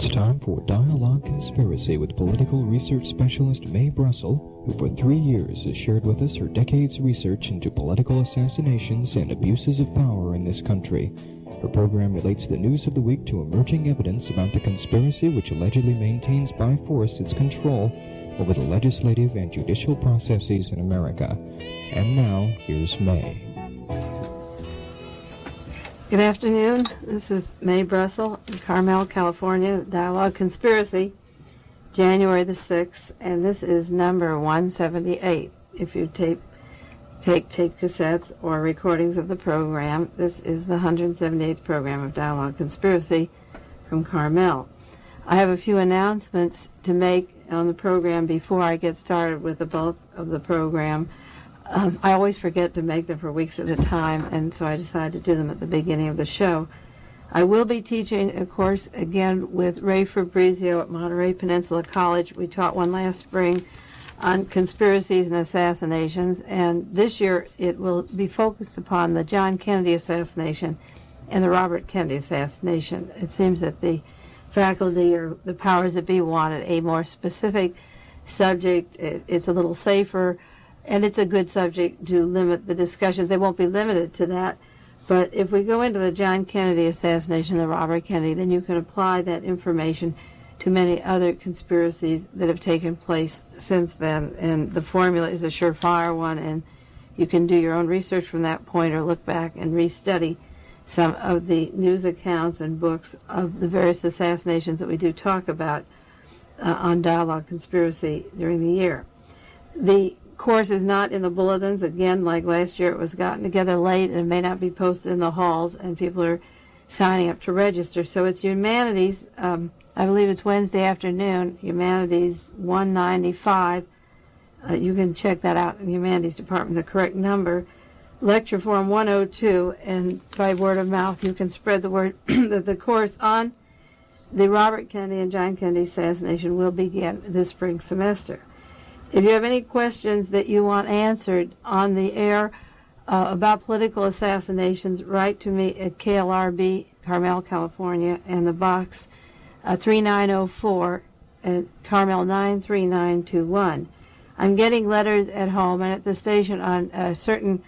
It's time for Dialogue Conspiracy with political research specialist Mae Brussell, who for 3 years has shared with us her decades' research into political assassinations and abuses of power in this country. Her program relates the news of the week to emerging evidence about the conspiracy which allegedly maintains by force its control over the legislative and judicial processes in America. And now, here's Mae. Good afternoon. This is Mae Brussell in Carmel, California, Dialogue Conspiracy, January the 6th, and this is number 178. If you take tape cassettes or recordings of the program, this is the 178th program of Dialogue Conspiracy from Carmel. I have a few announcements to make on the program before I get started with the bulk of the program. I always forget to make them for weeks at a time, and so I decided to do them at the beginning of the show. I will be teaching a course again with Ray Fabrizio at Monterey Peninsula College. We taught one last spring on conspiracies and assassinations, and this year it will be focused upon the John Kennedy assassination and the Robert Kennedy assassination. It seems that the faculty or the powers that be wanted a more specific subject. It's a little safer, and it's a good subject to limit the discussions. They won't be limited to that. But if we go into the John Kennedy assassination, the Robert Kennedy, then you can apply that information to many other conspiracies that have taken place since then. And the formula is a surefire one, and you can do your own research from that point or look back and restudy some of the news accounts and books of the various assassinations that we do talk about on Dialogue Conspiracy during the year. The course is not in the bulletins. Again, like last year, it was gotten together late and may not be posted in the halls, and people are signing up to register. So it's Humanities, I believe it's Wednesday afternoon, Humanities 195. You can check that out in the Humanities Department, the correct number. Lecture Form 102, and by word of mouth you can spread the word that the course on the Robert Kennedy and John Kennedy assassination will begin this spring semester. If you have any questions that you want answered on the air about political assassinations, write to me at KLRB, Carmel, California, and the box 3904 at Carmel 93921. I'm getting letters at home and at the station on certain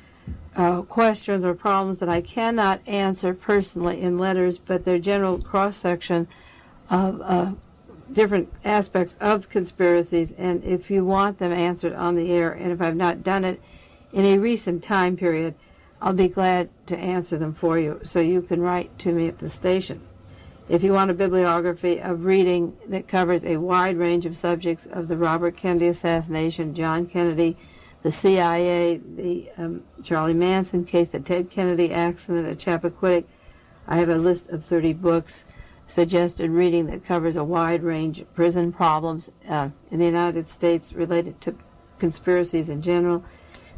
questions or problems that I cannot answer personally in letters, but they're general cross-section of different aspects of conspiracies, and if you want them answered on the air, and if I've not done it in a recent time period, I'll be glad to answer them for you, so you can write to me at the station. If you want a bibliography of reading that covers a wide range of subjects of the Robert Kennedy assassination, John Kennedy, the CIA, the Charlie Manson case, the Ted Kennedy accident at Chappaquiddick, I have a list of 30 books suggested reading that covers a wide range of prison problems in the United States related to conspiracies in general.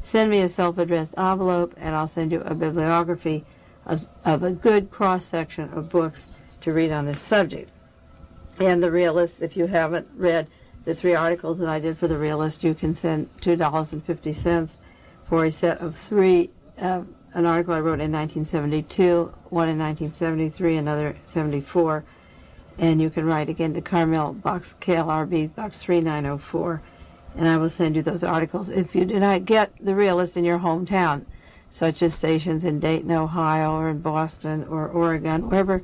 Send me a self-addressed envelope, and I'll send you a bibliography of a good cross-section of books to read on this subject. And the Realist, if you haven't read the 3 articles that I did for the Realist, you can send $2.50 for a set of 3. An article I wrote in 1972, one in 1973, another 74, and you can write again to Carmel, Box KLRB, Box 3904, and I will send you those articles. If you do not get the Realist in your hometown, such as stations in Dayton, Ohio, or in Boston, or Oregon, wherever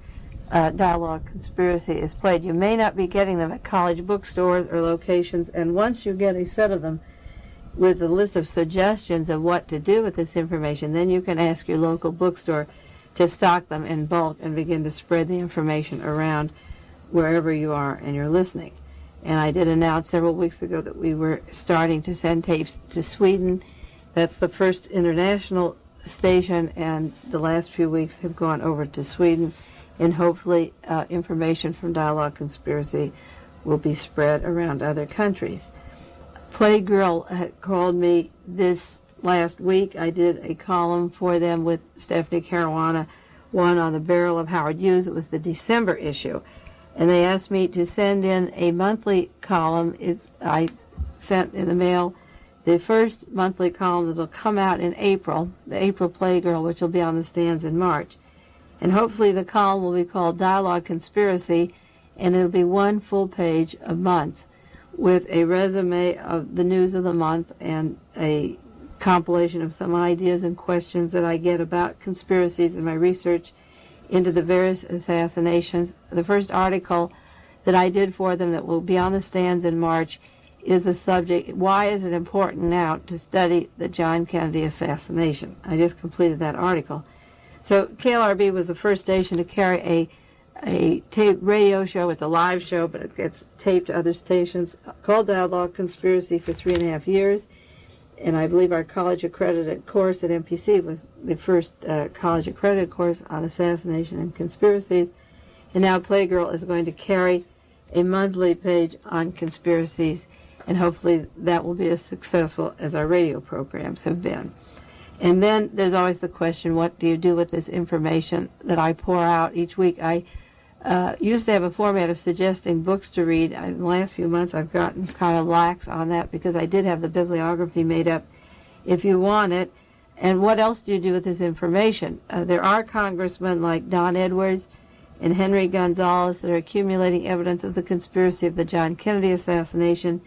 Dialogue Conspiracy is played, you may not be getting them at college bookstores or locations, and once you get a set of them, with a list of suggestions of what to do with this information, then you can ask your local bookstore to stock them in bulk and begin to spread the information around wherever you are and you're listening. And I did announce several weeks ago that we were starting to send tapes to Sweden. That's the first international station, and the last few weeks have gone over to Sweden, and hopefully information from Dialogue Conspiracy will be spread around other countries. Playgirl had called me this last week. I did a column for them with Stephanie Caruana, one on the barrel of Howard Hughes. It was the December issue. And they asked me to send in a monthly column. I sent in the mail the first monthly column that will come out in April, the April Playgirl, which will be on the stands in March. And hopefully the column will be called Dialogue Conspiracy, and it'll be one full page a month with a resume of the news of the month and a compilation of some ideas and questions that I get about conspiracies in my research into the various assassinations. The first article that I did for them that will be on the stands in March is the subject, why is it important now to study the John Kennedy assassination? I just completed that article. So KLRB was the first station to carry a tape radio show. It's a live show, but it gets taped to other stations, called Dialogue Conspiracy for 3.5 years. And I believe our college-accredited course at MPC was the first college-accredited course on assassination and conspiracies. And now Playgirl is going to carry a monthly page on conspiracies, and hopefully that will be as successful as our radio programs have been. And then there's always the question, what do you do with this information that I pour out each week? I used to have a format of suggesting books to read. In the last few months I've gotten kind of lax on that because I did have the bibliography made up if you want it. And what else do you do with this information? There are congressmen like Don Edwards and Henry Gonzalez that are accumulating evidence of the conspiracy of the John Kennedy assassination,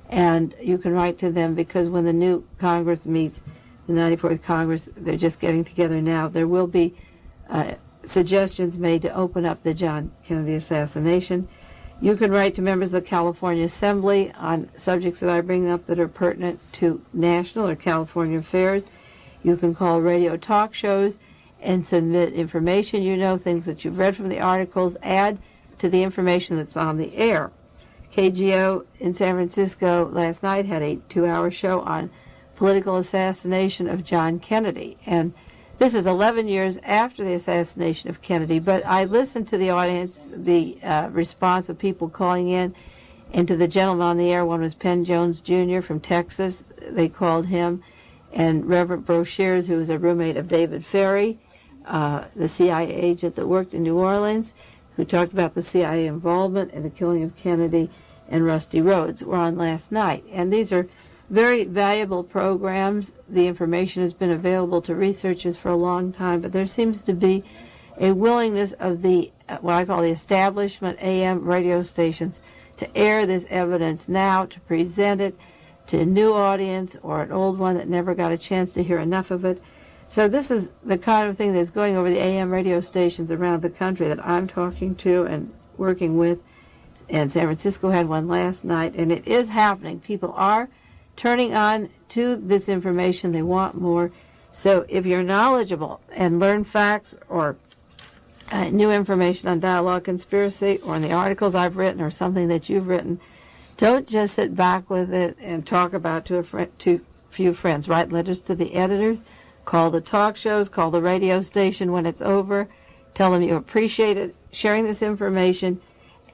and you can write to them because when the new Congress meets, the 94th Congress, they're just getting together now, there will be suggestions made to open up the John Kennedy assassination. You can write to members of the California Assembly on subjects that I bring up that are pertinent to national or California affairs. You can call radio talk shows and submit information you know, things that you've read from the articles, add to the information that's on the air. KGO in San Francisco last night had a 2-hour show on political assassination of John Kennedy. And this is 11 years after the assassination of Kennedy, but I listened to the audience, the response of people calling in, and to the gentleman on the air. One was Penn Jones Jr. from Texas. They called him, and Reverend Broshears, who was a roommate of David Ferry, the CIA agent that worked in New Orleans, who talked about the CIA involvement in the killing of Kennedy, and Rusty Rhodes were on last night. And these are very valuable programs. The information has been available to researchers for a long time, but there seems to be a willingness of the, what I call the establishment AM radio stations, to air this evidence now, to present it to a new audience or an old one that never got a chance to hear enough of it. So this is the kind of thing that's going over the AM radio stations around the country that I'm talking to and working with. And San Francisco had one last night, and it is happening. People are turning on to this information. They want more. So if you're knowledgeable and learn facts or new information on Dialogue Conspiracy or in the articles I've written or something that you've written, don't just sit back with it and talk about to a few friends. Write letters to the editors, call the talk shows, call the radio station when it's over, tell them you appreciate it, sharing this information,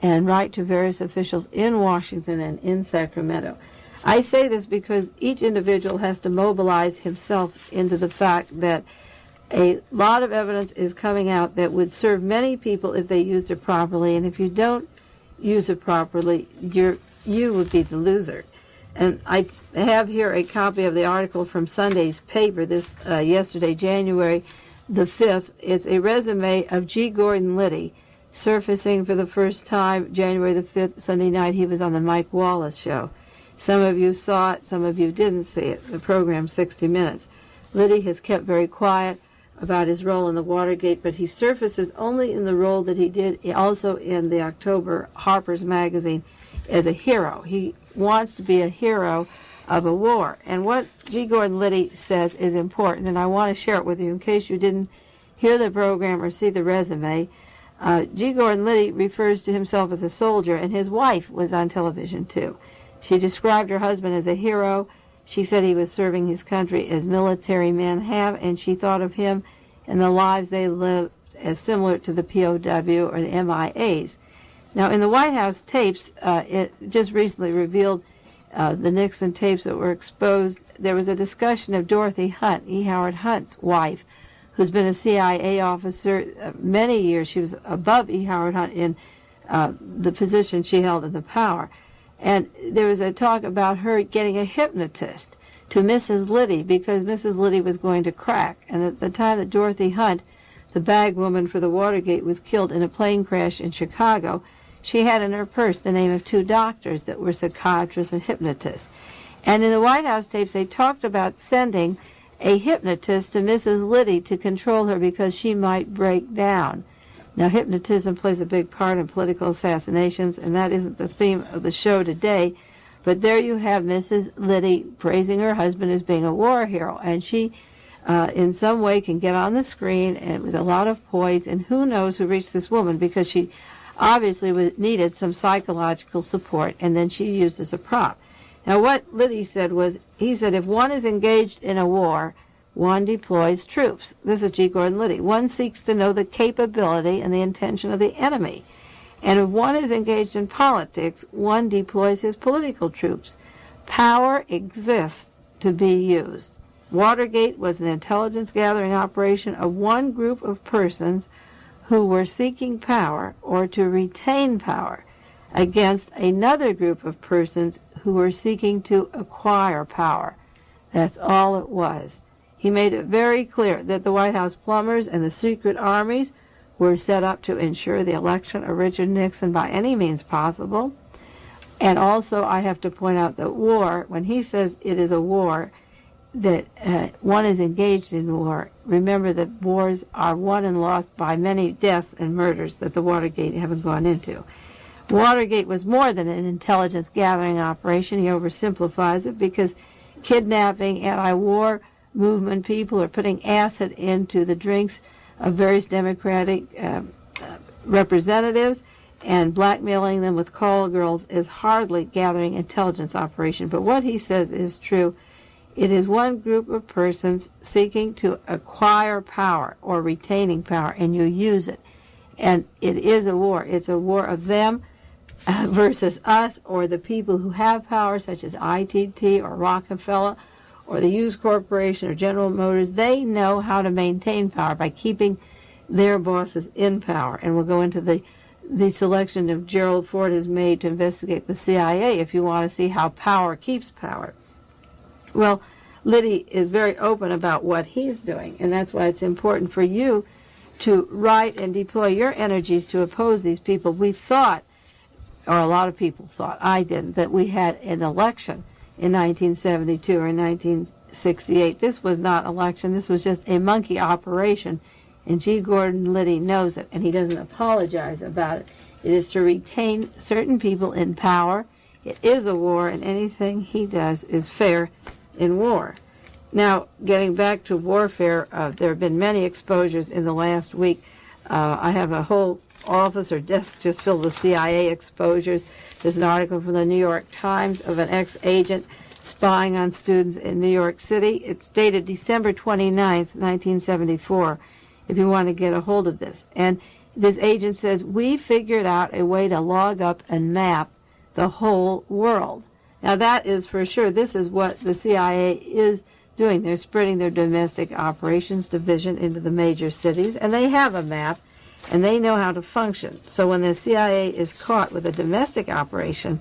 and write to various officials in Washington and in Sacramento. I say this because each individual has to mobilize himself into the fact that a lot of evidence is coming out that would serve many people if they used it properly, and if you don't use it properly, you would be the loser. And I have here a copy of the article from Sunday's paper, this yesterday, January the 5th. It's a resume of G. Gordon Liddy, surfacing for the first time January the 5th, Sunday night. He was on the Mike Wallace show. Some of you saw it, some of you didn't see it, the program 60 Minutes. Liddy has kept very quiet about his role in the Watergate, but he surfaces only in the role that he did also in the October Harper's Magazine as a hero. He wants to be a hero of a war. And what G. Gordon Liddy says is important, and I want to share it with you in case you didn't hear the program or see the resume. G. Gordon Liddy refers to himself as a soldier, and his wife was on television too. She described her husband as a hero. She said he was serving his country as military men have, and she thought of him and the lives they lived as similar to the POW or the MIAs. Now, in the White House tapes, it just recently revealed the Nixon tapes that were exposed. There was a discussion of Dorothy Hunt, E. Howard Hunt's wife, who's been a CIA officer many years. She was above E. Howard Hunt in the position she held in the power. And there was a talk about her getting a hypnotist to Mrs. Liddy because Mrs. Liddy was going to crack. And at the time that Dorothy Hunt, the bag woman for the Watergate, was killed in a plane crash in Chicago, she had in her purse the name of 2 doctors that were psychiatrists and hypnotists. And in the White House tapes, they talked about sending a hypnotist to Mrs. Liddy to control her because she might break down. Now, hypnotism plays a big part in political assassinations, and that isn't the theme of the show today. But there you have Mrs. Liddy praising her husband as being a war hero, and she, in some way, can get on the screen and with a lot of poise, and who knows who reached this woman, because she obviously needed some psychological support, and then she used as a prop. Now, what Liddy said was, he said, if one is engaged in a war, one deploys troops. This is G. Gordon Liddy. One seeks to know the capability and the intention of the enemy. And if one is engaged in politics, one deploys his political troops. Power exists to be used. Watergate was an intelligence gathering operation of one group of persons who were seeking power or to retain power against another group of persons who were seeking to acquire power. That's all it was. He made it very clear that the White House plumbers and the secret armies were set up to ensure the election of Richard Nixon by any means possible. And also, I have to point out that war, when he says it is a war, that one is engaged in war, remember that wars are won and lost by many deaths and murders that the Watergate haven't gone into. Watergate was more than an intelligence gathering operation. He oversimplifies it because kidnapping anti-war movement people or putting acid into the drinks of various Democratic representatives and blackmailing them with call girls is hardly gathering intelligence operation. But what he says is true. It is one group of persons seeking to acquire power or retaining power, and you use it. And it is a war. It's a war of them versus us or the people who have power, such as ITT or Rockefeller or the Hughes Corporation or General Motors. They know how to maintain power by keeping their bosses in power. And we'll go into the selection of Gerald Ford has made to investigate the CIA if you want to see how power keeps power. Well, Liddy is very open about what he's doing, and that's why it's important for you to write and deploy your energies to oppose these people. We thought, or a lot of people thought, I didn't, that we had an election in 1972 or 1968. This was not election. This was just a monkey operation, and G. Gordon Liddy knows it, and he doesn't apologize about it. It is to retain certain people in power. It is a war, and anything he does is fair in war. Now, getting back to warfare, there have been many exposures in the last week. I have a whole office or desk just filled with CIA exposures. There's an article from the New York Times of an ex-agent spying on students in New York City. It's dated December 29th, 1974, if you want to get a hold of this. And this agent says, we figured out a way to log up and map the whole world. Now, that is for sure. This is what the CIA is doing. They're spreading their domestic operations division into the major cities, and they have a map, and they know how to function. So when the CIA is caught with a domestic operation,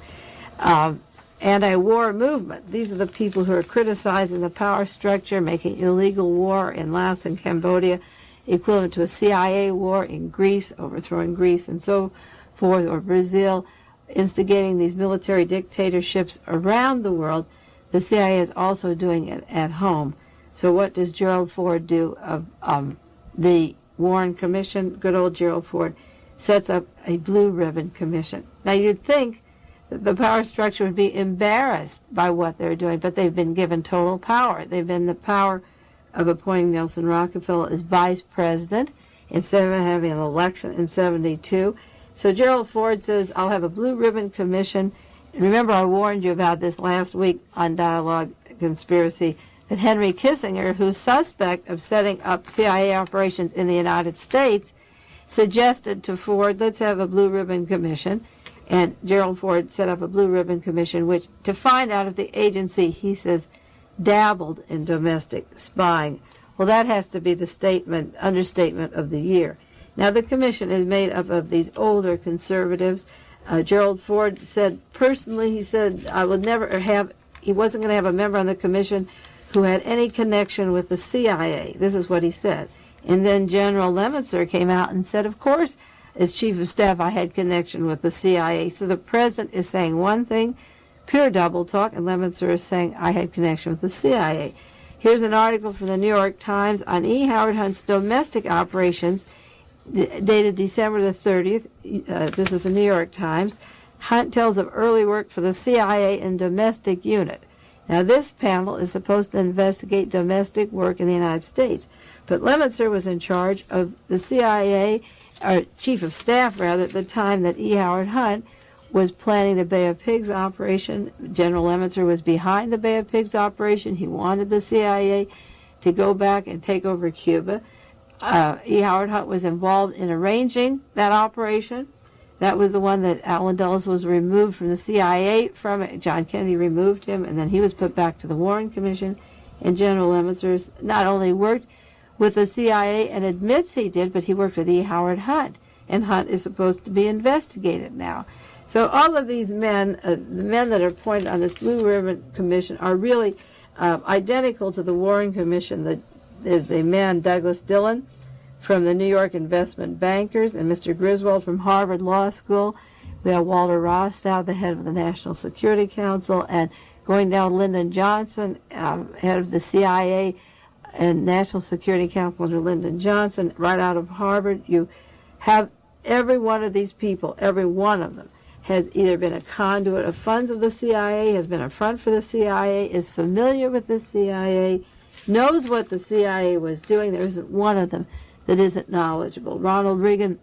anti-war movement, these are the people who are criticizing the power structure, making illegal war in Laos and Cambodia equivalent to a CIA war in Greece, overthrowing Greece and so forth, or Brazil, instigating these military dictatorships around the world. The CIA is also doing it at home. So what does Gerald Ford do? The Warren Commission, good old Gerald Ford, sets up a blue ribbon commission. Now, you'd think that the power structure would be embarrassed by what they're doing, but they've been given total power. They've been the power of appointing Nelson Rockefeller as vice president instead of having an election in 72. So Gerald Ford says, I'll have a blue ribbon commission. And remember, I warned you about this last week on Dialogue Conspiracy, that Henry Kissinger, who's suspect of setting up CIA operations in the United States, suggested to Ford, let's have a blue ribbon commission. And Gerald Ford set up a blue ribbon commission, which to find out if the agency, he says, dabbled in domestic spying. Well, that has to be the understatement of the year. Now, the commission is made up of these older conservatives. Gerald Ford said, personally, he said, he wasn't going to have a member on the commission who had any connection with the CIA. This is what he said. And then General Lemitzer came out and said, of course, as chief of staff, I had connection with the CIA. So the president is saying one thing, pure double talk, and Levenser is saying I had connection with the CIA. Here's an article from the New York Times on E. Howard Hunt's domestic operations, dated December the 30th. This is the New York Times. Hunt tells of early work for the CIA and domestic unit. Now, this panel is supposed to investigate domestic work in the United States, but Levenser was in charge of the CIA, or chief of staff, rather, at the time that E. Howard Hunt was planning the Bay of Pigs operation. General Levenser was behind the Bay of Pigs operation. He wanted the CIA to go back and take over Cuba. E. Howard Hunt was involved in arranging that operation. That was the one that Allen Dulles was removed from the CIA from it. John Kennedy removed him, and then he was put back to the Warren Commission. And General Levenser not only worked with the CIA and admits he did, but he worked with E. Howard Hunt. And Hunt is supposed to be investigated now. So all of these men, the men that are appointed on this Blue Ribbon Commission, are really identical to the Warren Commission. There's a man, Douglas Dillon, from the New York Investment Bankers, and Mr. Griswold from Harvard Law School. We have Walter Rostow, the head of the National Security Council, and going down, Lyndon Johnson, head of the CIA and National Security Council under Lyndon Johnson, right out of Harvard. You have every one of these people, every one of them, has either been a conduit of funds of the CIA, has been a front for the CIA, is familiar with the CIA, knows what the CIA was doing. There isn't one of them that isn't knowledgeable. Ronald Reagan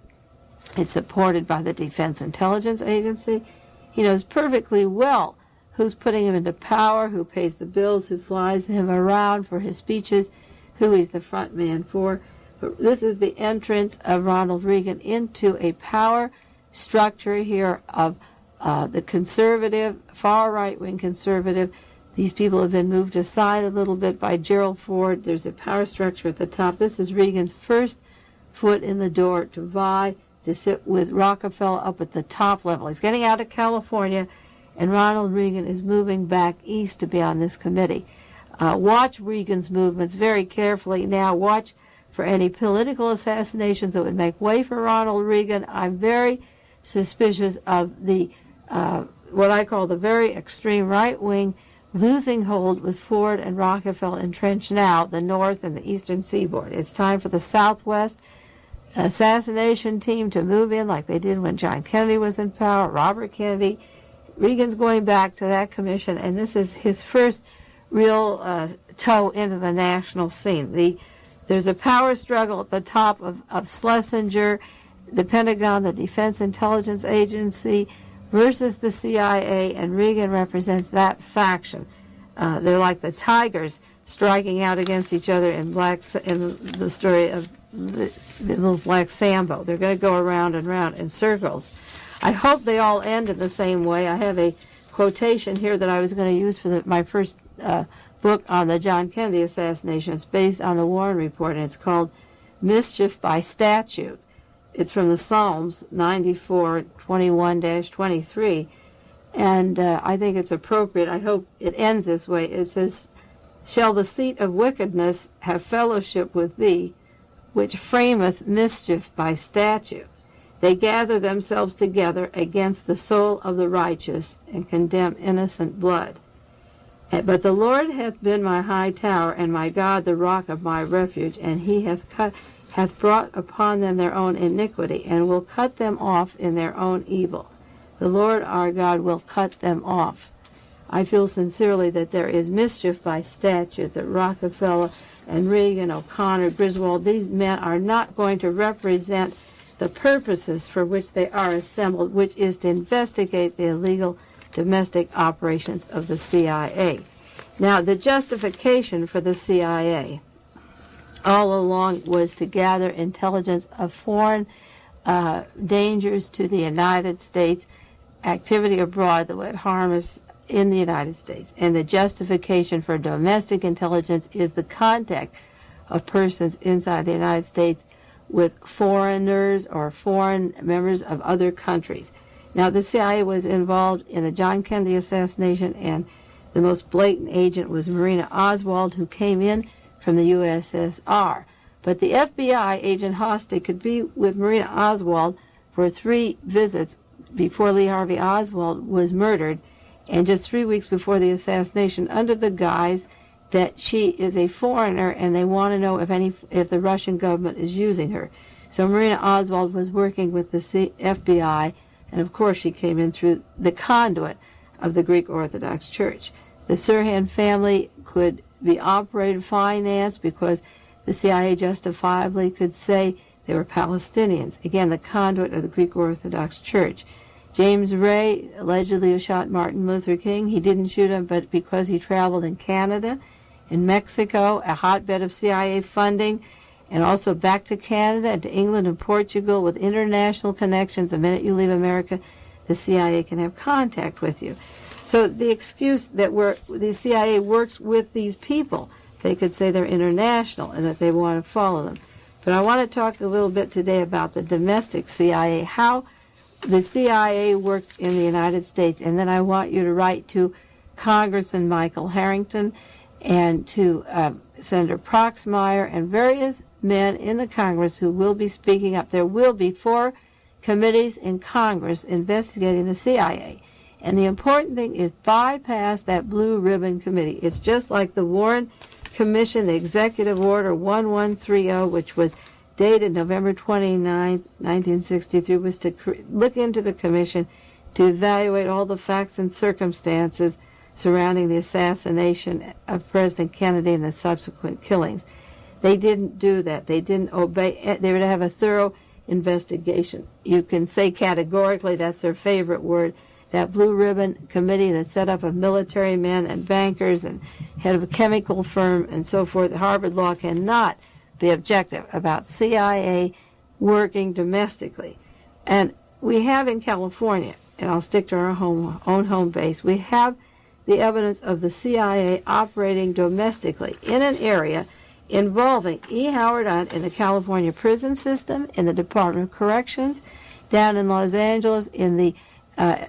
is supported by the Defense Intelligence Agency. He knows perfectly well who's putting him into power, who pays the bills, who flies him around for his speeches, who he's the front man for. But this is the entrance of Ronald Reagan into a power structure here of the conservative, far right-wing conservative. These people have been moved aside a little bit by Gerald Ford. There's a power structure at the top. This is Reagan's first foot in the door to vie, to sit with Rockefeller up at the top level. He's getting out of California, and Ronald Reagan is moving back east to be on this committee. Watch Reagan's movements very carefully now. Watch for any political assassinations that would make way for Ronald Reagan. I'm very suspicious of the what I call the very extreme right wing losing hold with Ford and Rockefeller entrenched now, the North and the Eastern Seaboard. It's time for the Southwest assassination team to move in like they did when John Kennedy was in power, Robert Kennedy. Reagan's going back to that commission, and this is his first real toe into the national scene. There's a power struggle at the top of Schlesinger, the Pentagon, the Defense Intelligence Agency, versus the CIA, and Reagan represents that faction. They're like the tigers striking out against each other in the story of the little black Sambo. They're going to go around and round in circles. I hope they all end in the same way. I have a quotation here that I was going to use for my first book on the John Kennedy assassination. It's based on the Warren Report, and it's called Mischief by Statute. It's from the Psalms 94:21-23, and I think it's appropriate. I hope it ends this way. It says, "Shall the seat of wickedness have fellowship with thee, which frameth mischief by statute? They gather themselves together against the soul of the righteous, and condemn innocent blood. But the Lord hath been my high tower, and my God the rock of my refuge, and he hath brought upon them their own iniquity, and will cut them off in their own evil. The Lord our God will cut them off." I feel sincerely that there is mischief by statute, that Rockefeller and Reagan, O'Connor, Griswold, these men are not going to represent the purposes for which they are assembled, which is to investigate the illegal domestic operations of the CIA. Now, the justification for the CIA all along was to gather intelligence of foreign dangers to the United States, activity abroad that would harm us in the United States. And the justification for domestic intelligence is the contact of persons inside the United States with foreigners or foreign members of other countries. Now, the CIA was involved in the John Kennedy assassination, and the most blatant agent was Marina Oswald, who came in from the USSR. But the FBI agent Hosty could be with Marina Oswald for 3 visits before Lee Harvey Oswald was murdered, and just 3 weeks before the assassination, under the guise that she is a foreigner and they want to know if the Russian government is using her. So Marina Oswald was working with the FBI, and of course she came in through the conduit of the Greek Orthodox Church. The Sirhan family could be operated, financed, because the CIA justifiably could say they were Palestinians. Again, the conduit of the Greek Orthodox Church. James Ray, allegedly who shot Martin Luther King. He didn't shoot him, but because he traveled in Canada, in Mexico, a hotbed of CIA funding, and also back to Canada and to England and Portugal with international connections. The minute you leave America, the CIA can have contact with you. So the excuse that the CIA works with these people, they could say they're international and that they want to follow them. But I want to talk a little bit today about the domestic CIA, how the CIA works in the United States. And then I want you to write to Congressman Michael Harrington and to Senator Proxmire and various men in the Congress who will be speaking up. There will be 4 committees in Congress investigating the CIA. And the important thing is bypass that blue ribbon committee. It's just like the Warren Commission, the Executive Order 1130, which was dated November 29, 1963, was to look into the commission to evaluate all the facts and circumstances surrounding the assassination of President Kennedy and the subsequent killings. They didn't do that. They didn't obey. They were to have a thorough investigation. You can say categorically, that's their favorite word, that blue ribbon committee that's set up of military men and bankers and head of a chemical firm and so forth. Harvard Law cannot be objective about CIA working domestically. And we have in California, and I'll stick to our own home base, we have the evidence of the CIA operating domestically in an area involving E. Howard Hunt in the California prison system, in the Department of Corrections, down in Los Angeles, in the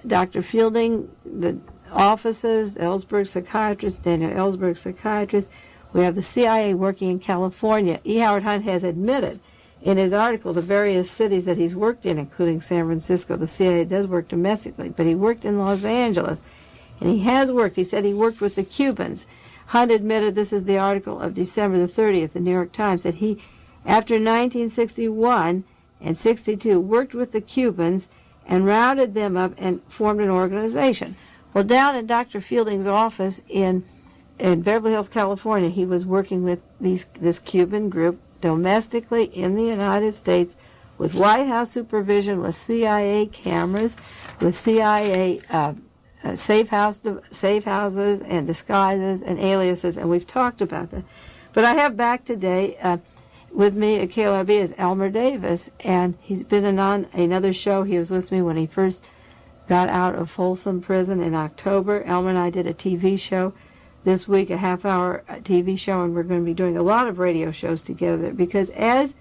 Dr. Fielding, the offices, Ellsberg psychiatrist, Daniel Ellsberg psychiatrist. We have the CIA working in California. E. Howard Hunt has admitted in his article to various cities that he's worked in, including San Francisco. The CIA does work domestically, but he worked in Los Angeles. And he has worked, he said he worked with the Cubans. Hunt admitted, this is the article of December the 30th, the New York Times, that he, after 1961 and 62, worked with the Cubans and rounded them up and formed an organization. Well, down in Dr. Fielding's office in Beverly Hills, California, he was working with this Cuban group domestically in the United States with White House supervision, with CIA cameras, with CIA safe houses and disguises and aliases, and we've talked about that. But I have back today with me at KLRB is Elmer Davis, and he's been on another show. He was with me when he first got out of Folsom Prison in October. Elmer and I did a TV show this week, a half-hour TV show, and we're going to be doing a lot of radio shows together because as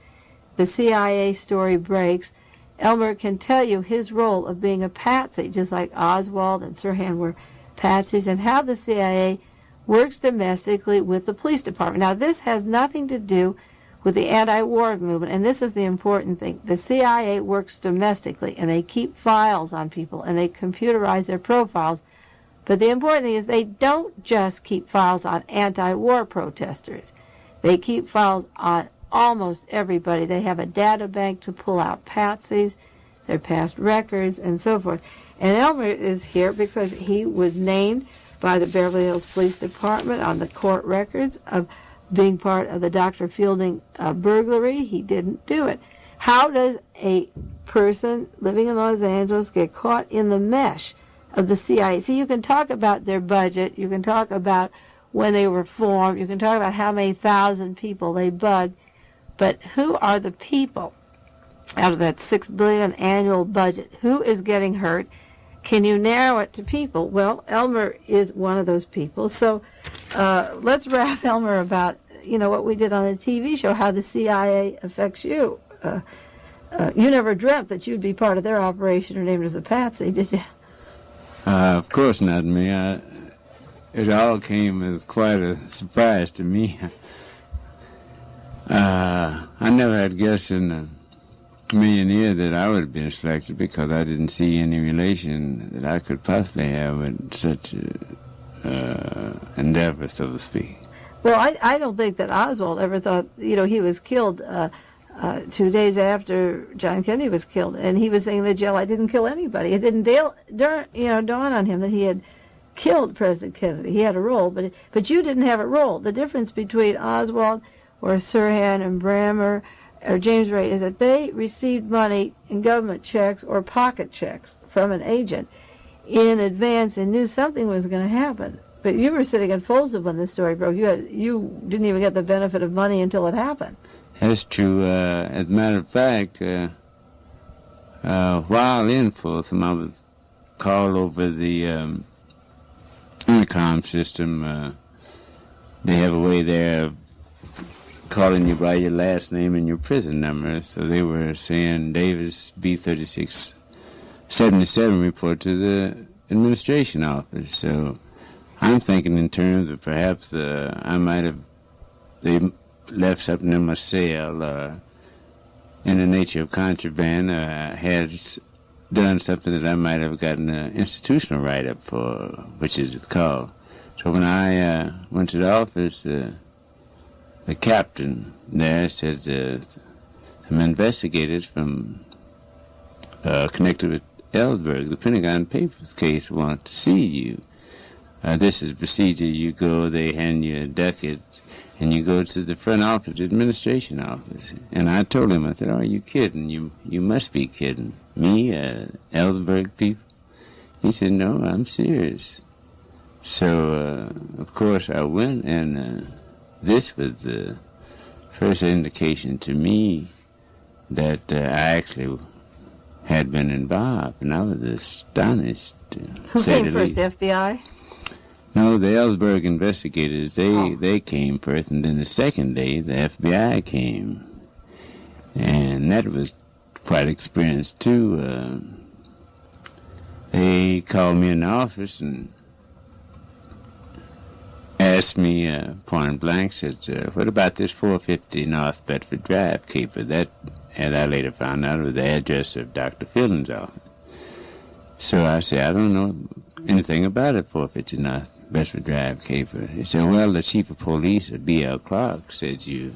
the CIA story breaks, Elmer can tell you his role of being a patsy, just like Oswald and Sirhan were patsies, and how the CIA works domestically with the police department. Now, this has nothing to do with the anti-war movement, and this is the important thing. The CIA works domestically, and they keep files on people, and they computerize their profiles. But the important thing is they don't just keep files on anti-war protesters. They keep files on almost everybody. They have a data bank to pull out patsies, their past records, and so forth. And Elmer is here because he was named by the Beverly Hills Police Department on the court records of being part of the Dr. Fielding burglary. He didn't do it. How does a person living in Los Angeles get caught in the mesh of the CIA? See, you can talk about their budget, you can talk about when they were formed, you can talk about how many thousand people they bugged, but who are the people out of that $6 billion annual budget? Who is getting hurt? Can you narrow it to people? Well, Elmer is one of those people. So let's rap Elmer about, what we did on the TV show, how the CIA affects you. You never dreamt that you'd be part of their operation or named as a patsy, did you? Of course not, me. It all came as quite a surprise to me. I never had guessed in millionaire that I would have been selected because I didn't see any relation that I could possibly have with such endeavor, so to speak. Well, I don't think that Oswald ever thought, he was killed 2 days after John Kennedy was killed, and he was saying in the jail, I didn't kill anybody. It didn't dawn on him that he had killed President Kennedy. He had a role, but you didn't have a role. The difference between Oswald or Sirhan and Brammer or James Ray is that they received money in government checks or pocket checks from an agent in advance and knew something was going to happen. But you were sitting in Folsom when this story broke. You didn't even get the benefit of money until it happened. That's true. As a matter of fact, while in Folsom, I was called over the intercom system. They have a way there of calling you by your last name and your prison number. So they were saying Davis B3677 report to the administration office. So I'm thinking in terms of perhaps they left something in my cell in the nature of contraband, had done something that I might have gotten an institutional write-up for, which is called. So when I went to the office, the captain there said some investigators from connected with Ellsberg, the Pentagon Papers case, want to see you. This is procedure. You go, they hand you a ducat, and you go to the front office, the administration office. And I told him, I said, are you kidding? You must be kidding. Me, Ellsberg people? He said, no, I'm serious. So, of course, I went, and this was the first indication to me that I actually had been involved, and I was astonished. Who came first, the FBI? No, the Ellsberg investigators, they came first, and then the second day, the FBI came. And that was quite an experience, too. They called me in the office and asked me point blank, said, what about this 450 North Bedford Drive caper? That, and I later found out, was the address of Dr. Fielding's office. So I said, I don't know anything about it, 450 North Bedford Drive caper. He said, well, the chief of police, B.L. Clark, said you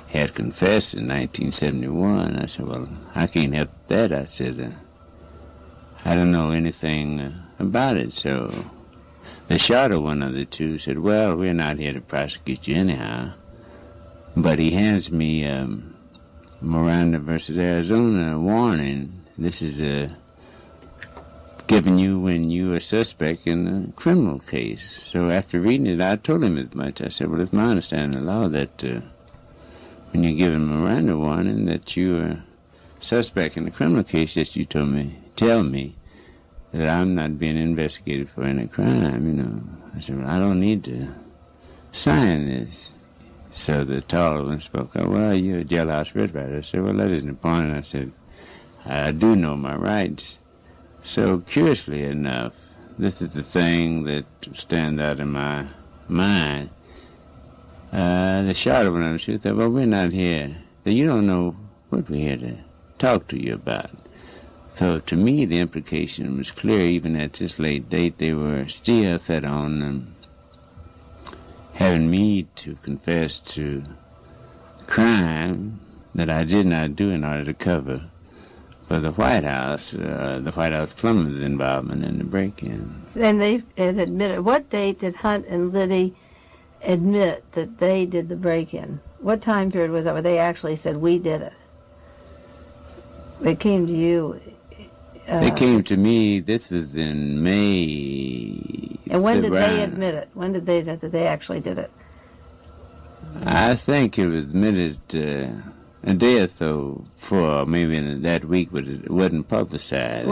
had confessed in 1971. I said, well, I can't help that. I said, I don't know anything about it. So the shorter one of the two said, well, we're not here to prosecute you anyhow. But he hands me Miranda versus Arizona warning. This is given you when you are suspect in a criminal case. So after reading it, I told him as much. I said, well, it's my understanding of the law that when you're given Miranda warning that you are suspect in a criminal case, yes, you tell me that I'm not being investigated for any crime, I said, well, I don't need to sign this. So the taller one spoke up, well, you're a jailhouse red writer. I said, well, that isn't the point. And I said, I do know my rights. So curiously enough, this is the thing that stands out in my mind. The shorter one of them, she said, well, we're not here. You don't know what we're here to talk to you about. So to me, the implication was clear. Even at this late date, they were still set on having me to confess to crime that I did not do in order to cover for the White House plumbers' involvement in the break-in. And they had admitted. What date did Hunt and Liddy admit that they did the break-in? What time period was that where they actually said, we did it? They came to you. They came to me, this was in May. And when did they admit it? When did they admit that they actually did it? I think it was admitted a day or so before, maybe in that week, but it wasn't publicized.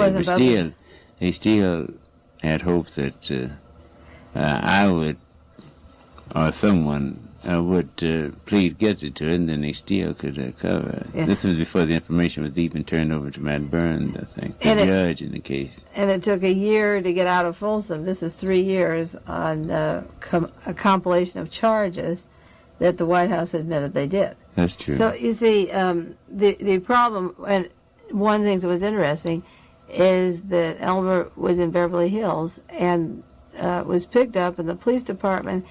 They still had hopes that I would, or someone would plead guilty to it, and then they still could cover it. Yeah. This was before the information was even turned over to Matt Burns, I think, the judge in the case. And it took a year to get out of Folsom. This is 3 years on a compilation of charges that the White House admitted they did. That's true. So you see, the problem, and one of the things that was interesting, is that Elmer was in Beverly Hills and was picked up, and the police department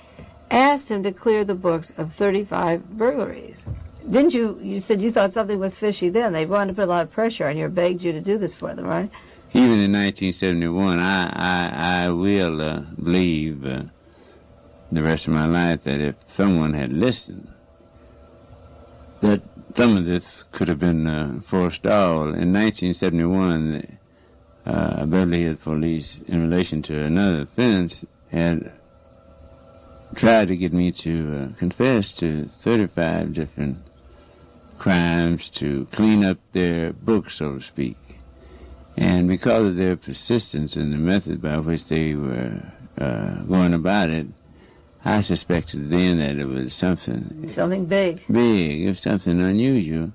asked him to clear the books of 35 burglaries. Didn't you? You said you thought something was fishy then. They wanted to put a lot of pressure on you, or begged you to do this for them, right? Even in 1971, I will believe the rest of my life that if someone had listened, that some of this could have been forestalled. In 1971, Beverly Hills Police, in relation to another offense, had tried to get me to confess to 35 different crimes to clean up their books, so to speak. And because of their persistence in the method by which they were going about it, I suspected then that it was something big. Big. It was something unusual.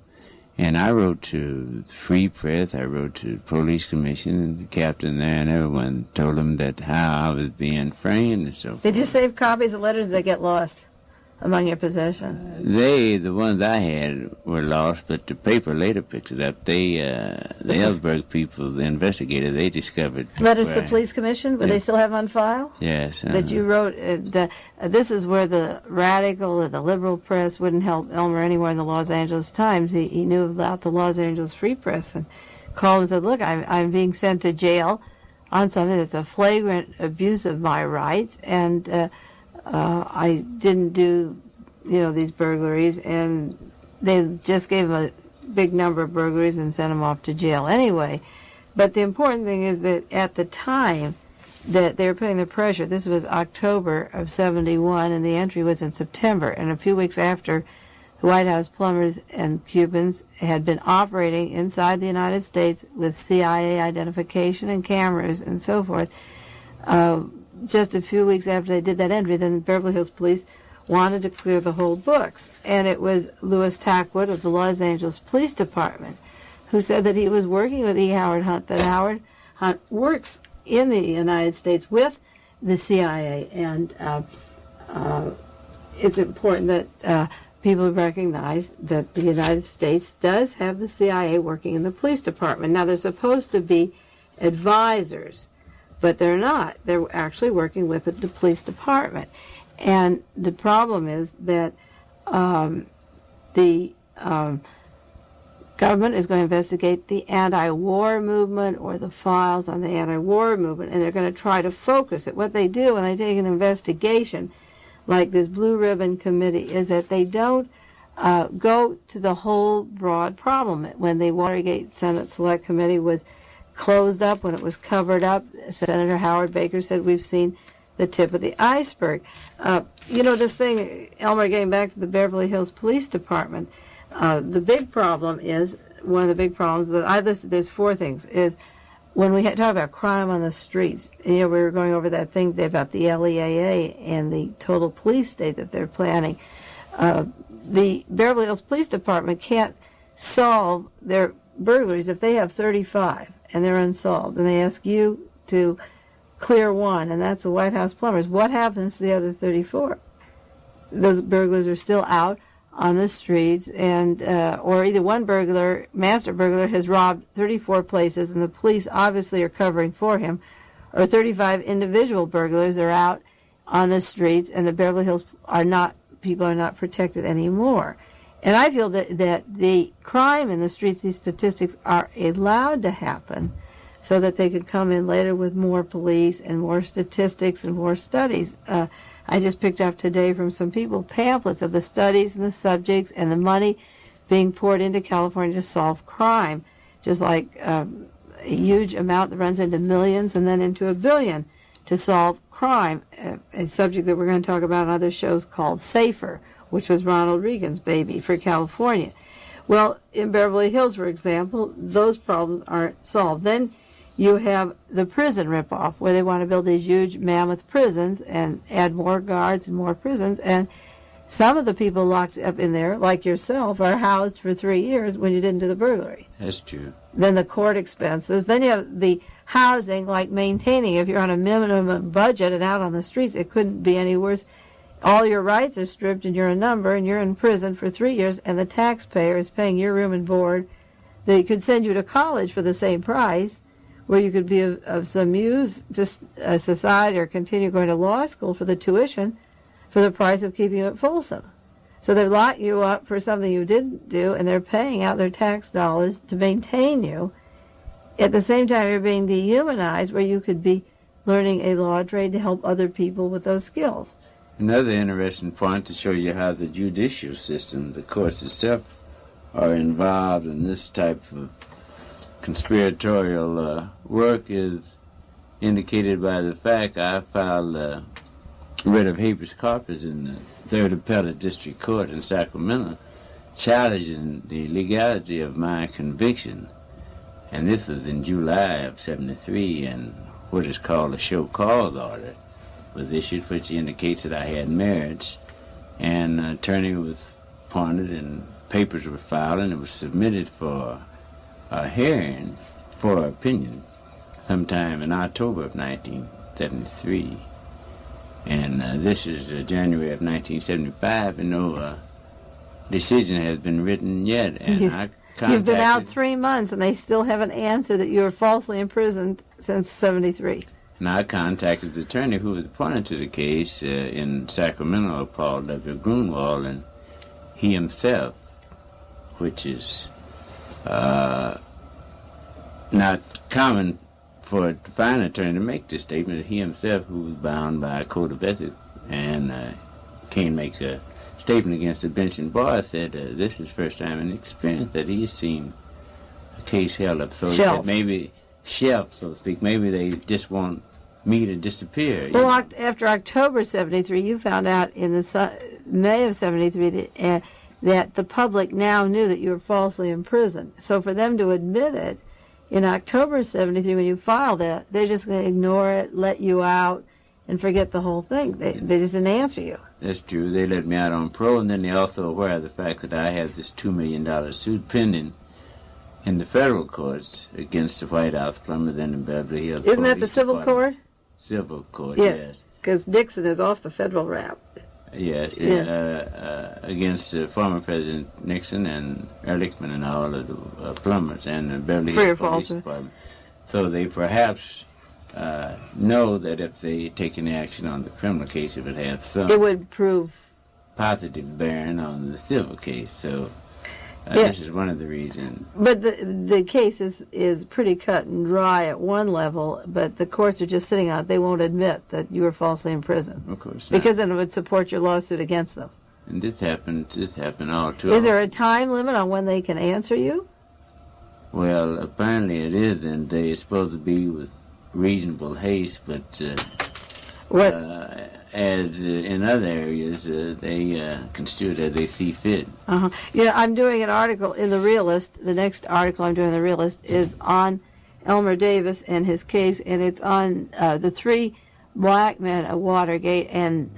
And I wrote to the Free Press, I wrote to the Police Commission and the captain there, and everyone told them that how I was being framed and so forth. Did you save copies of letters that get lost among your possessions? The ones I had were lost, but the paper later picked it up. The Ellsberg people, the investigator, they discovered. Letters to the Police Commission? Would they still have on file? Yes. That you wrote, this is where the radical or the liberal press wouldn't help Elmer anywhere in the Los Angeles Times. He knew about the Los Angeles Free Press and called and said, look, I'm being sent to jail on something that's a flagrant abuse of my rights, and I didn't do, these burglaries, and they just gave him a big number of burglaries and sent him off to jail anyway. But the important thing is that at the time that they were putting the pressure, this was October of 71, and the entry was in September, and a few weeks after, the White House plumbers and Cubans had been operating inside the United States with CIA identification and cameras and so forth. Just a few weeks after they did that entry, then Beverly Hills Police wanted to clear the whole books. And it was Louis Tackwood of the Los Angeles Police Department who said that he was working with E. Howard Hunt, that Howard Hunt works in the United States with the CIA. And it's important that people recognize that the United States does have the CIA working in the police department. Now, they're supposed to be advisors, but they're not. They're actually working with the police department. And the problem is that the government is going to investigate the anti-war movement or the files on the anti-war movement, and they're going to try to focus it. What they do when they take an investigation, like this Blue Ribbon Committee, is that they don't go to the whole broad problem. When the Watergate Senate Select Committee was closed up, when it was covered up, Senator Howard Baker said, we've seen the tip of the iceberg. This thing, Elmer, getting back to the Beverly Hills Police Department, the big problem is, one of the big problems that I listed, there's four things, is when we talk about crime on the streets, we were going over that thing today about the LEAA and the total police state that they're planning. The Beverly Hills Police Department can't solve their burglaries if they have 35 and they're unsolved, and they ask you to clear one, and that's the White House plumbers. What happens to the other 34? Those burglars are still out on the streets, and or either one master burglar has robbed 34 places, and the police obviously are covering for him, or 35 individual burglars are out on the streets, and the Beverly Hills people are not protected anymore. And I feel that the crime in the streets, these statistics are allowed to happen so that they could come in later with more police and more statistics and more studies. I just picked up today from some people pamphlets of the studies and the subjects and the money being poured into California to solve crime, just like a huge amount that runs into millions and then into $1 billion to solve crime, a subject that we're going to talk about on other shows called SAFER, which was Ronald Reagan's baby for California. Well, in Beverly Hills, for example, those problems aren't solved. Then you have the prison ripoff, where they want to build these huge mammoth prisons and add more guards and more prisons, and some of the people locked up in there, like yourself, are housed for 3 years when you didn't do the burglary. That's true. Then the court expenses. Then you have the housing, like maintaining. If you're on a minimum budget and out on the streets, it couldn't be any worse. all your rights are stripped and you're a number and you're in prison for 3 years and the taxpayer is paying your room and board. They could send you to college for the same price, where you could be of some use to society or continue going to law school for the tuition for the price of keeping you at Folsom. So they've locked you up for something you didn't do, and they're paying out their tax dollars to maintain you. At the same time, you're being dehumanized, where you could be learning a law trade to help other people with those skills. Another interesting point to show you how the judicial system, the courts itself, are involved in this type of conspiratorial work is indicated by the fact I filed writ of habeas corpus in the 3rd Appellate District Court in Sacramento, challenging the legality of my conviction. And this was in July of '73, and what is called a show cause order was issued, which indicates that I had merits. And an attorney was appointed, and papers were filed, and it was submitted for a hearing for opinion sometime in October of 1973. And this is January of 1975, and no decision has been written yet. And You've been out 3 months, and they still haven't answered that you were falsely imprisoned since '73. And I contacted the attorney who was appointed to the case in Sacramento, Paul W. Grunwald, and he himself, which is not common for a fine attorney to make this statement, he himself, who was bound by a code of ethics, and Kane makes a statement against the bench and bar, said this is the first time in experience that he's seen a case held up. So he said maybe shelf, so to speak, maybe they just want me to disappear. Well, after October '73, you found out in the May of '73 that the public now knew that you were falsely imprisoned. So for them to admit it in October '73, when you filed that, they're just going to ignore it, let you out, and forget the whole thing. They just didn't answer you. That's true. They let me out on parole, and then they also aware of the fact that I have this $2 million suit pending in the federal courts against the White House plumbers and the Beverly Hills Isn't that the civil court? Civil court, yeah, yes. Because Nixon is off the federal rap. Yes, against former President Nixon and Ehrlichman and all of the plumbers and the Beverly Hills Police Department. So they perhaps know that if they take any action on the criminal case, it would have some... It would prove... positive bearing on the civil case, so... This is one of the reasons. But the case is pretty cut and dry at one level, but the courts are just sitting on it. They won't admit that you were falsely imprisoned. Of course not. Because then it would support your lawsuit against them. And this happened all too often. Is there a time limit on when they can answer you? Well, apparently it is, and they're supposed to be with reasonable haste, but as in other areas, they construe it as they see fit. Yeah, I'm doing an article in The Realist. The next article I'm doing in The Realist is on Elmer Davis and his case, and it's on the 3 black men at Watergate, and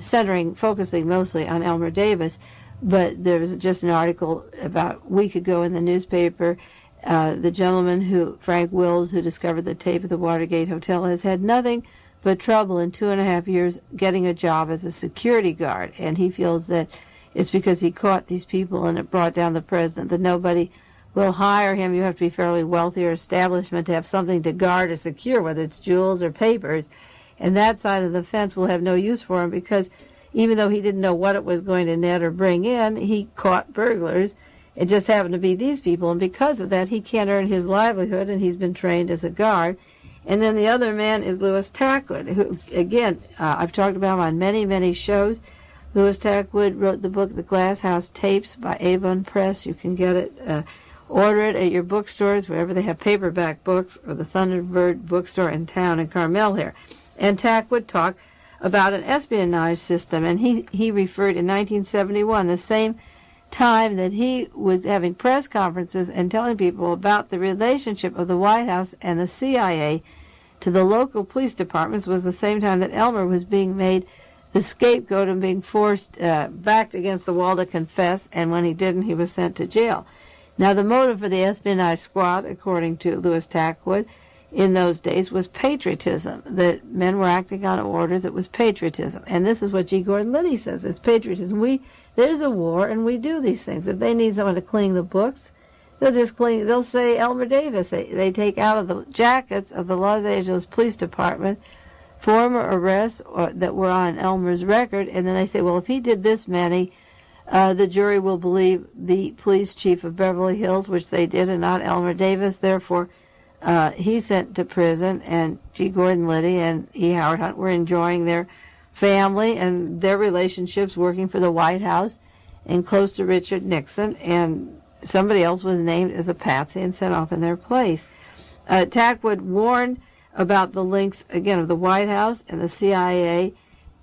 focusing mostly on Elmer Davis. But there was just an article about a week ago in the newspaper. The gentleman Frank Wills, who discovered the tape at the Watergate Hotel, has had nothing but trouble in 2.5 years getting a job as a security guard. And he feels that it's because he caught these people and it brought down the president, that nobody will hire him. You have to be fairly wealthy or establishment to have something to guard or secure, whether it's jewels or papers. And that side of the fence will have no use for him, because even though he didn't know what it was going to net or bring in, he caught burglars. It just happened to be these people, and because of that, he can't earn his livelihood, and he's been trained as a guard. And then the other man is Louis Tackwood, who, again, I've talked about him on many, many shows. Louis Tackwood wrote the book The Glass House Tapes by Avon Press. You can get it, order it at your bookstores, wherever they have paperback books, or the Thunderbird bookstore in town in Carmel here. And Tackwood talked about an espionage system, and he referred in 1971, the same time that he was having press conferences and telling people about the relationship of the White House and the CIA to the local police departments, was the same time that Elmer was being made the scapegoat and being forced, backed against the wall to confess, and when he didn't, he was sent to jail. Now, the motive for the espionage squad, according to Louis Tackwood, in those days was patriotism, that men were acting on orders. It was patriotism. And this is what G. Gordon Liddy says. It's patriotism. There's a war, and we do these things. If they need someone to clean the books, they'll say Elmer Davis. They take out of the jackets of the Los Angeles Police Department former arrests that were on Elmer's record, and then they say, well, if he did this many, the jury will believe the police chief of Beverly Hills, which they did, and not Elmer Davis. Therefore, he's sent to prison, and G. Gordon Liddy and E. Howard Hunt were enjoying their family and their relationships working for the White House and close to Richard Nixon, and somebody else was named as a patsy and sent off in their place. Tackwood warned about the links, again, of the White House and the CIA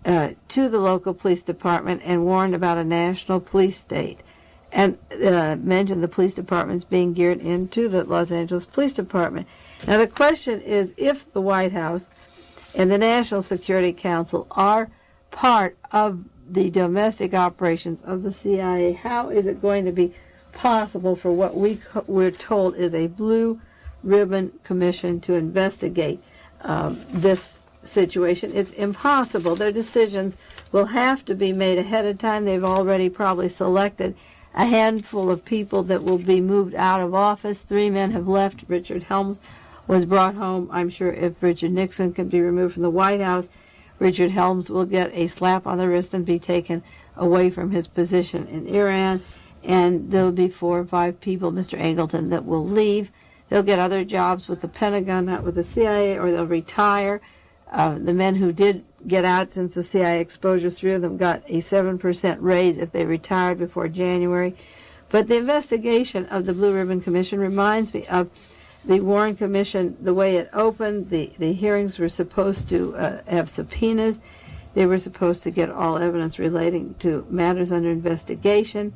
to the local police department, and warned about a national police state, and mentioned the police departments being geared into the Los Angeles Police Department. Now the question is, if the White House and the National Security Council are part of the domestic operations of the CIA, how is it going to be possible for what we're told is a blue ribbon commission to investigate this situation? It's impossible. Their decisions will have to be made ahead of time. They've already probably selected a handful of people that will be moved out of office. 3 men have left. Richard Helms was brought home. I'm sure if Richard Nixon can be removed from the White House, Richard Helms will get a slap on the wrist and be taken away from his position in Iran. And there'll be 4 or 5 people, Mr. Angleton, that will leave. They'll get other jobs with the Pentagon, not with the CIA, or they'll retire. The men who did get out since the CIA exposure, 3 of them got a 7% raise if they retired before January. But the investigation of the Blue Ribbon Commission reminds me of the Warren Commission, the way it opened. The hearings were supposed to have subpoenas. They were supposed to get all evidence relating to matters under investigation.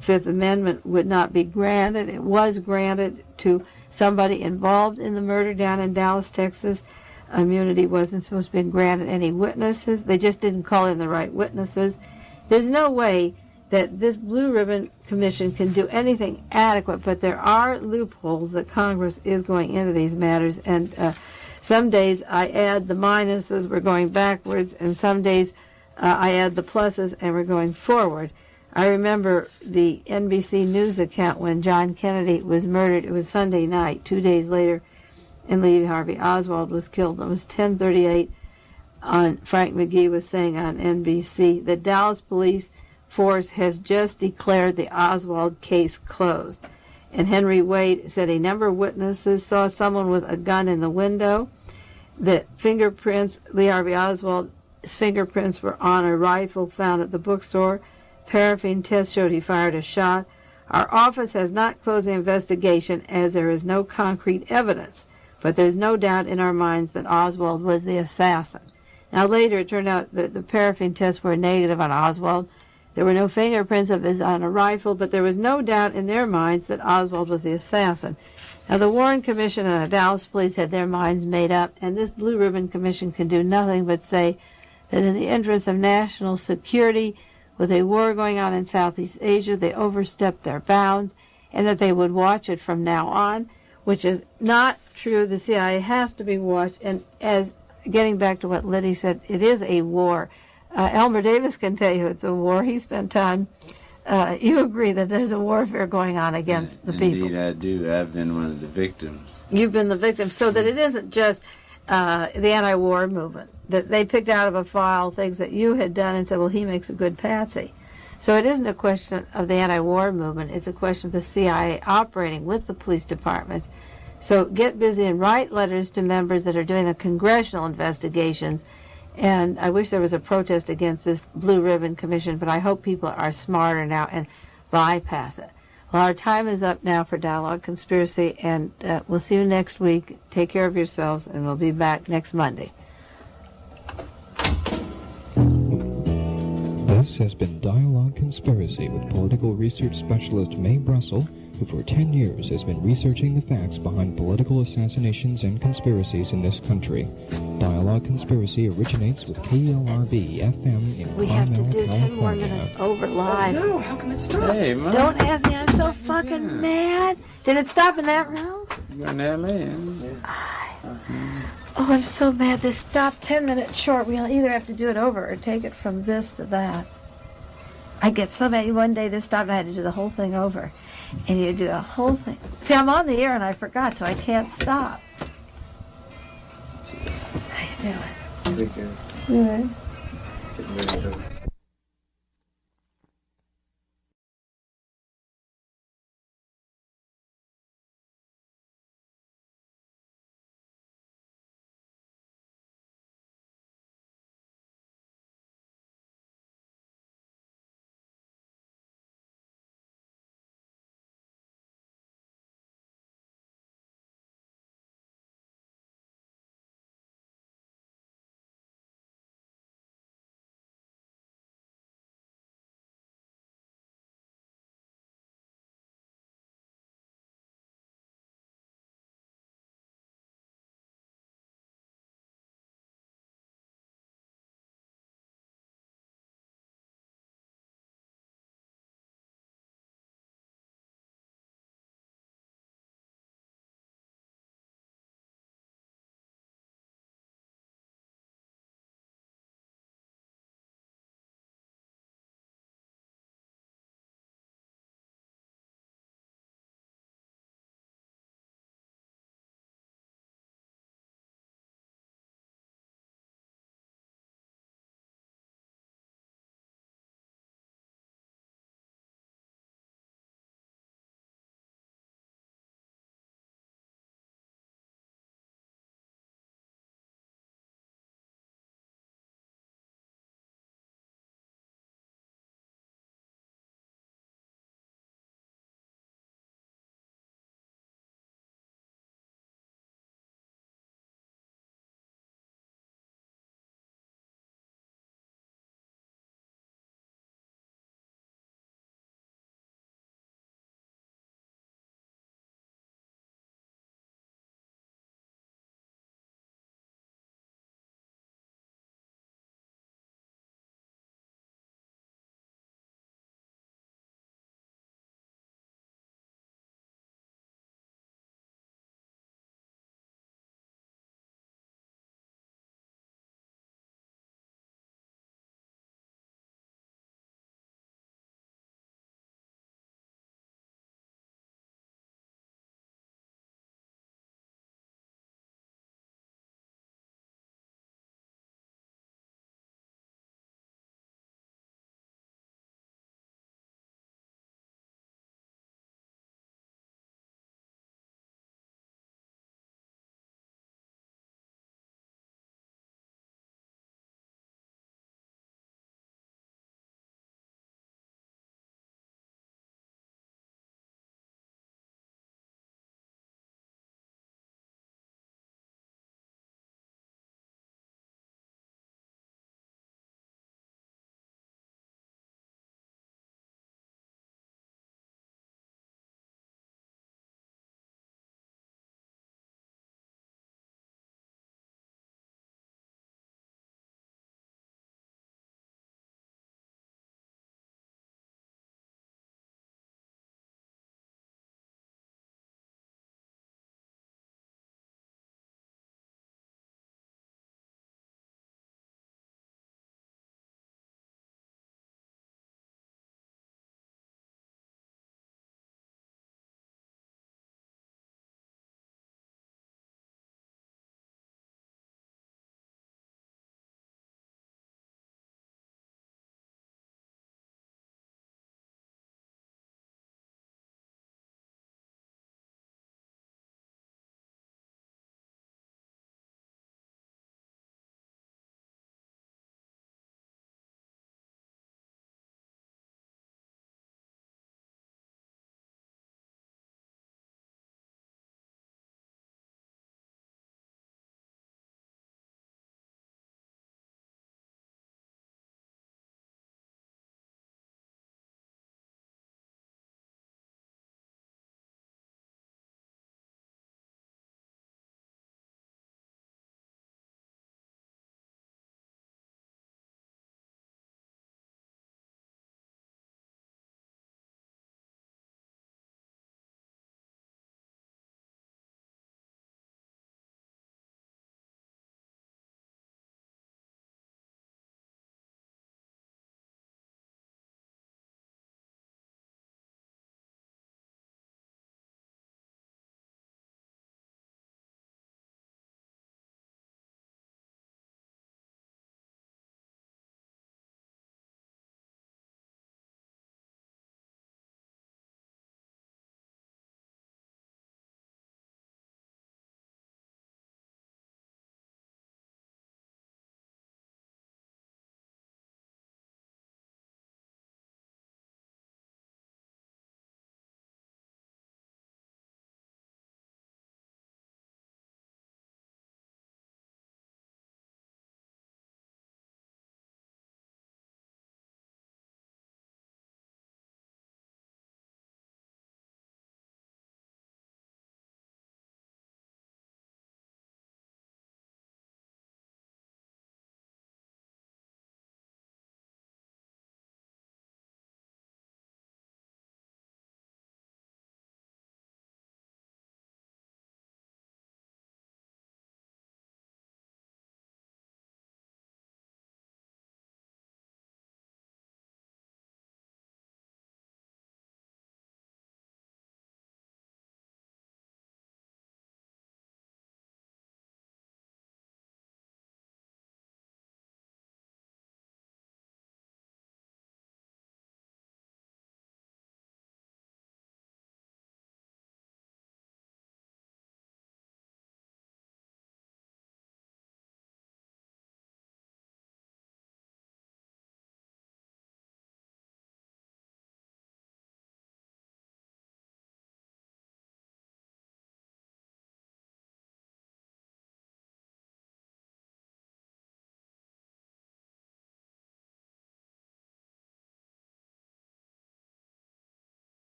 Fifth Amendment would not be granted. It was granted to somebody involved in the murder down in Dallas, Texas. Immunity wasn't supposed to be granted any witnesses. They just didn't call in the right witnesses. There's no way that this Blue Ribbon Commission can do anything adequate, but there are loopholes that Congress is going into these matters, and some days I add the minuses, we're going backwards, and some days I add the pluses and we're going forward. I remember the NBC News account when John Kennedy was murdered. It was Sunday night. 2 days later, and Lee Harvey Oswald was killed. It was 10:38. Frank McGee was saying on NBC, the Dallas police force has just declared the Oswald case closed. And Henry Wade said a number of witnesses saw someone with a gun in the window. The fingerprints, Lee Harvey Oswald's fingerprints were on a rifle found at the bookstore. Paraffin test showed he fired a shot. Our office has not closed the investigation as there is no concrete evidence, but there's no doubt in our minds that Oswald was the assassin. Now later it turned out that the paraffin tests were negative on Oswald. There were no fingerprints of his on a rifle, but there was no doubt in their minds that Oswald was the assassin. Now the Warren Commission and the Dallas police had their minds made up, and this Blue Ribbon Commission can do nothing but say that in the interest of national security, with a war going on in Southeast Asia, they overstepped their bounds, and that they would watch it from now on, which is not true. The CIA has to be watched, and as getting back to what Liddy said, it is a war. Elmer Davis can tell you it's a war. He spent time. You agree that there's a warfare going on against the people. Indeed, I do. I've been one of the victims. You've been the victim, so that it isn't just the anti-war movement, that they picked out of a file things that you had done and said, well, he makes a good patsy. So it isn't a question of the anti-war movement. It's a question of the CIA operating with the police departments. So get busy and write letters to members that are doing the congressional investigations. And I wish there was a protest against this Blue Ribbon Commission, but I hope people are smarter now and bypass it. Well, our time is up now for Dialogue Conspiracy, and we'll see you next week. Take care of yourselves, and we'll be back next Monday. This has been Dialogue Conspiracy with political research specialist Mae Brussell, who for 10 years has been researching the facts behind political assassinations and conspiracies in this country. Dialogue Conspiracy originates with KLRB-FM in We have to Carmel, do 10 California. more minutes over live. Oh, no, how come it stopped? Hey, Mom. Don't ask me. I'm so fucking mad. Did it stop in that room? You're in L.A., huh? Oh, I'm so mad. This stopped 10 minutes short. We'll either have to do it over or take it from this to that. I get so mad. One day this stopped and I had to do the whole thing over. And you do the whole thing. See, I'm on the air and I forgot, so I can't stop. How you doing? Pretty good. Good. Getting ready to